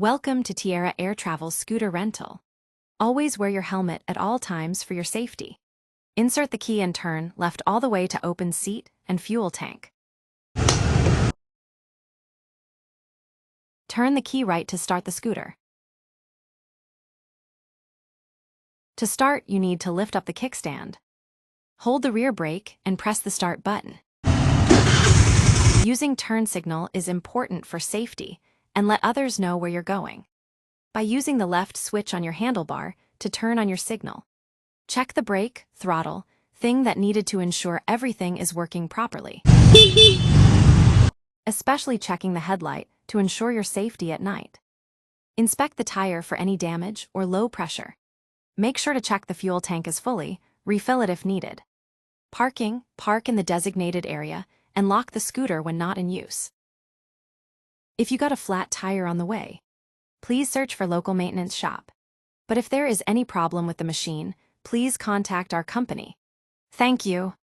Welcome to Tierra Air Travel's scooter rental. Always wear your helmet at all times for your safety. Insert the key and turn left all the way to open seat and fuel tank. Turn the key right to start the scooter. To start, you need to lift up the kickstand. Hold the rear brake and press the start button. Using turn signal is important for safety and let others know where you're going. By using the left switch on your handlebar to turn on your signal. Check the brake, throttle, thing that needed to ensure everything is working properly. Especially checking the headlight to ensure your safety at night. Inspect the tire for any damage or low pressure. Make sure to check the fuel tank is fully, refill it if needed. Park in the designated area and lock the scooter when not in use. If you got a flat tire on the way, please search for local maintenance shop. But if there is any problem with the machine, please contact our company. Thank you.